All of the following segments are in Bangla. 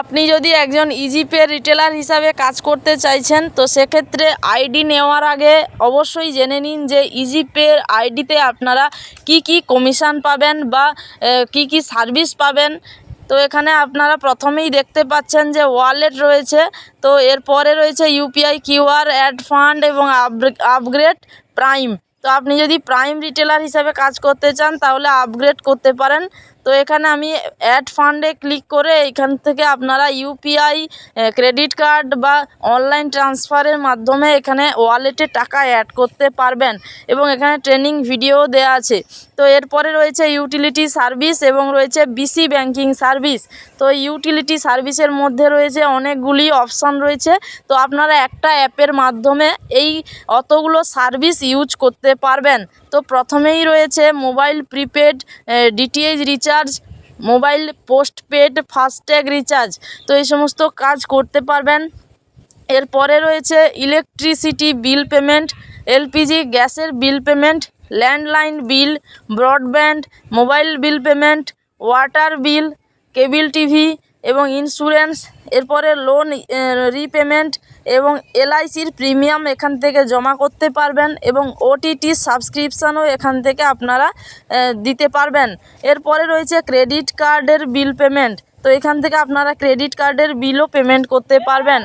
আপনি যদি একজন ইজি পে রিটেলার হিসাবে কাজ করতে চাইছেন তো সেক্ষেত্রে আইডি নেওয়ার আগে অবশ্যই জেনে নিন যে ইজি পে আইডিতে আপনারা কি কি কমিশন পাবেন বা কি কি সার্ভিস পাবেন। তো এখানে আপনারা প্রথমেই দেখতে পাচ্ছেন যে ওয়ালেট রয়েছে, তো এরপরে রয়েছে ইউপিআই কিউআর, অ্যাড ফান্ড এবং আপগ্রেড প্রাইম। তো আপনি যদি প্রাইম রিটেলার হিসাবে কাজ করতে চান তাহলে আপগ্রেড করতে পারেন। তো এখানে আমি অ্যাড ফান্ডে ক্লিক করে এইখান থেকে আপনারা ইউপিআই, ক্রেডিট কার্ড বা অনলাইন ট্রান্সফারের মাধ্যমে এখানে ওয়ালেটে টাকা অ্যাড করতে পারবেন এবং এখানে ট্রেনিং ভিডিও দেওয়া আছে। তো এরপরে রয়েছে ইউটিলিটি সার্ভিস এবং রয়েছে বিসি ব্যাংকিং সার্ভিস। তো ইউটিলিটি সার্ভিসের মধ্যে রয়েছে অনেকগুলি অপশান রয়েছে, তো আপনারা একটা অ্যাপের মাধ্যমে এই অতগুলো সার্ভিস ইউজ করতে পারবেন। তো প্রথমেই রয়েছে mobile prepaid, DTH recharge, mobile postpaid, FASTag recharge. তো এই সমস্ত কাজ করতে পারবেন। এরপরে রয়েছে ইলেকট্রিসিটি বিল পেমেন্ট, এলপিজি গ্যাসের bill payment, landline bill, broadband, mobile bill payment, water bill, cable TV এবং ইন্স্যুরেন্স। এরপরে লোন রিপেমেন্ট এবং এলআইসির প্রিমিয়াম এখান থেকে জমা করতে পারবেন এবং ওটিটি সাবস্ক্রিপশানও এখান থেকে আপনারা দিতে পারবেন। এরপরে রয়েছে ক্রেডিট কার্ডের বিল পেমেন্ট, তো এখান থেকে আপনারা ক্রেডিট কার্ডের বিলও পেমেন্ট করতে পারবেন।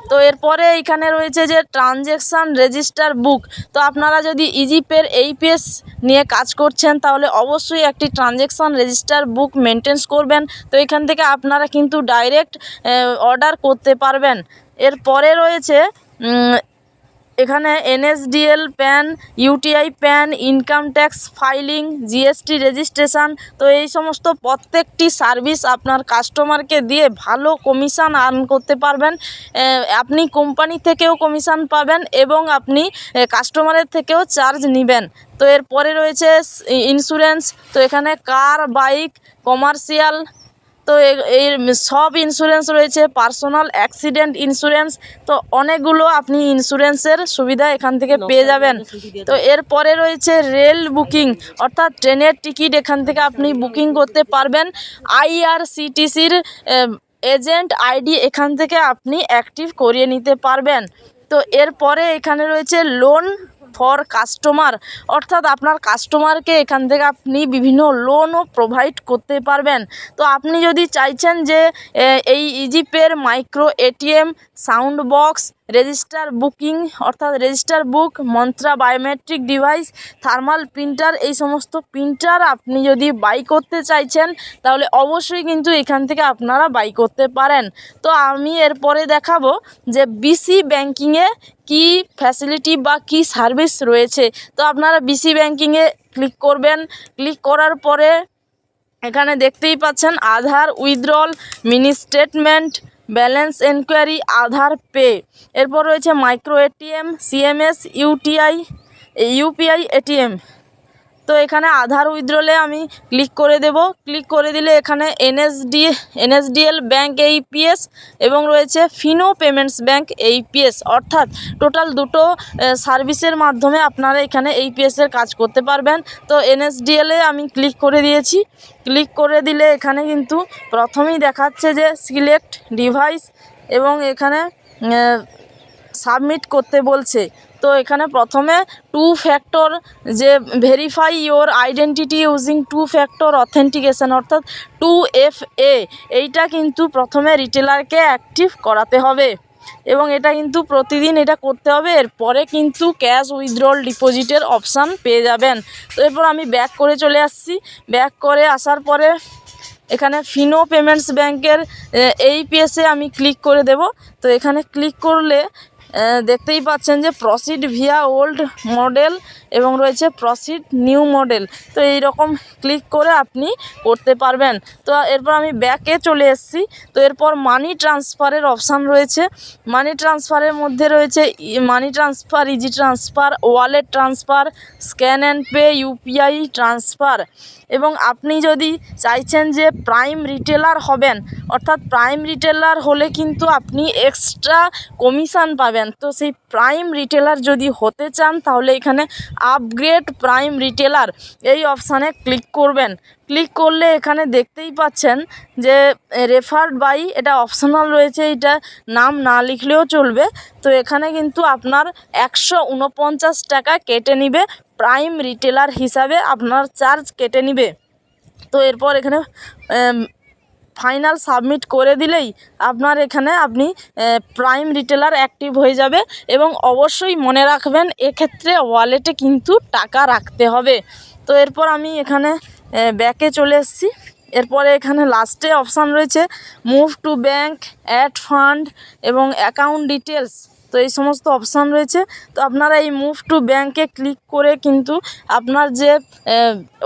তো এরপরে এইখানে রয়েছে যে ট্রানজ্যাকশান রেজিস্টার বুক। তো আপনারা যদি ইজিপের এই পেজ নিয়ে কাজ করছেন তাহলে অবশ্যই একটি ট্রানজ্যাকশান রেজিস্টার বুক মেনটেন করবেন। তো এখান থেকে আপনারা কিন্তু ডাইরেক্ট অর্ডার করতে পারবেন। এরপরে রয়েছে এখানে NSDL pan, UTI pan, income tax filing, GST registration. তো এই সমস্ত প্রত্যেকটি সার্ভিস আপনার কাস্টমারকে দিয়ে ভালো কমিশন আর্ন করতে পারবেন। আপনি কোম্পানি থেকেও কমিশন পাবেন এবং আপনি কাস্টমারের থেকেও চার্জ নেবেন। তো এরপরে রয়েছে ইন্স্যুরেন্স, তো এখানে কার, বাইক, কমার্শিয়াল, তো এই সব ইন্স্যুরেন্স রয়েছে, পার্সোনাল অ্যাক্সিডেন্ট ইন্স্যুরেন্স। তো অনেকগুলো আপনি ইন্স্যুরেন্সের সুবিধা এখান থেকে পেয়ে যাবেন। তো এরপরে রয়েছে রেল বুকিং, অর্থাৎ ট্রেনের টিকিট এখান থেকে আপনি বুকিং করতে পারবেন। আইআরসিটিসির এজেন্ট আইডি এখান থেকে আপনি অ্যাক্টিভ করিয়ে নিতে পারবেন। তো এরপরে এখানে রয়েছে লোন ফর কাস্টমার, অর্থাৎ আপনার কাস্টমারকে এখান থেকে আপনি বিভিন্ন লোনও প্রোভাইড করতে পারবেন। তো আপনি যদি চাইছেন যে এই ইজিপের micro ATM, sound box, register booking অর্থাৎ register book, Mantra biometric device, thermal printer, এই সমস্ত প্রিন্টার আপনি যদি বাই করতে চাইছেন তাহলে অবশ্যই কিন্তু এখান থেকে আপনারা বাই করতে পারেন। তো আমি এরপরে দেখাবো যে বিসি ব্যাংকিংয়ে কি ফ্যাসিলিটি বা কি সার্ভিস রয়েছে। তো আপনারা বিসি ব্যাংকিংয়ে ক্লিক করবেন। ক্লিক করার পরে এখানে দেখতেই পাচ্ছেন Aadhaar withdrawal, mini statement, balance enquiry, Aadhaar pay. এরপর রয়েছে micro ATM, CMS, UPI ATM. তো এখানে আধার উইথড্রলে আমি ক্লিক করে দেব। ক্লিক করে দিলে এখানে এনএসডিএল ব্যাঙ্ক এইপিএস এবং রয়েছে ফিনো পেমেন্টস ব্যাঙ্ক এইপিএস, অর্থাৎ টোটাল দুটো সার্ভিসের মাধ্যমে আপনারা এখানে এইপিএসের কাজ করতে পারবেন। তো এনএসডিএলে আমি ক্লিক করে দিয়েছি। ক্লিক করে দিলে এখানে কিন্তু প্রথমেই দেখাচ্ছে যে সিলেক্ট ডিভাইস এবং এখানে সাবমিট করতে বলছে। তো এখানে প্রথমে টু ফ্যাক্টর, যে verify your identity using two factor authentication অর্থাৎ 2FA, এইটা কিন্তু প্রথমে রিটেলারকে অ্যাক্টিভ করাতে হবে এবং এটা কিন্তু প্রতিদিন এটা করতে হবে। এরপরে কিন্তু ক্যাশ উইথড্রল ডিপোজিটের অপশান পেয়ে যাবেন। তো এরপর আমি ব্যাক করে চলে আসছি। ব্যাক করে আসার পরে এখানে ফিনো পেমেন্টস ব্যাংকের এইপিএসে আমি ক্লিক করে দেব। তো এখানে ক্লিক করলে দেখতেই পাচ্ছেন যে প্রসিড ভিয়া ওল্ড মডেল এবং রয়েছে প্রসিড নিউ মডেল। তো এই রকম ক্লিক করে আপনি করতে পারবেন। তো এরপর আমি ব্যাকে চলে এসেছি। তো এরপর মানি ট্রান্সফারের অপশান রয়েছে। মানি ট্রান্সফারের মধ্যে রয়েছে money transfer, easy transfer, wallet transfer, scan and pay, UPI transfer. এবং আপনি যদি চাইছেন যে প্রাইম রিটেলার হবেন, অর্থাৎ প্রাইম রিটেলার হলে কিন্তু আপনি এক্সট্রা কমিশন পাবেন। তো সেই প্রাইম রিটেলার যদি হতে চান তাহলে এখানে আপগ্রেড প্রাইম রিটেলার এই অপশানে ক্লিক করবেন। ক্লিক করলে এখানে দেখতেই পাচ্ছেন যে রেফার্ড বাই, এটা অপশনাল রয়েছে, এটা নাম না লিখলেও চলবে। তো এখানে কিন্তু আপনার 149 টাকা কেটে নিবে, প্রাইম রিটেলার হিসাবে আপনার চার্জ কেটে নিবে। তো এরপর এখানে ফাইনাল সাবমিট করে দিলেই আপনার এখানে আপনি প্রাইম রিটেলার অ্যাক্টিভ হয়ে যাবে। এবং অবশ্যই মনে রাখবেন এক্ষেত্রে ওয়ালেটে কিন্তু টাকা রাখতে হবে। তো এরপর আমি এখানে ব্যাকে চলে এসেছি। এরপরে এখানে লাস্টে অপশান রয়েছে move to bank, add fund এবং অ্যাকাউন্ট ডিটেলস। তো এই সমস্ত অপশান রয়েছে। তো আপনারা এই মুভ টু ব্যাঙ্কে ক্লিক করে কিন্তু আপনার যে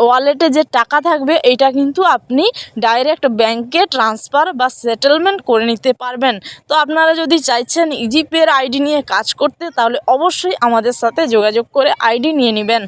ওয়ালেটে যে টাকা থাকবে এইটা কিন্তু আপনি ডাইরেক্ট ব্যাঙ্কে ট্রান্সফার বা সেটেলমেন্ট করে নিতে পারবেন। তো আপনারা যদি চাইছেন ইজি পের আইডি নিয়ে কাজ করতে, তাহলে অবশ্যই আমাদের সাথে যোগাযোগ করে আইডি নিয়ে নেবেন।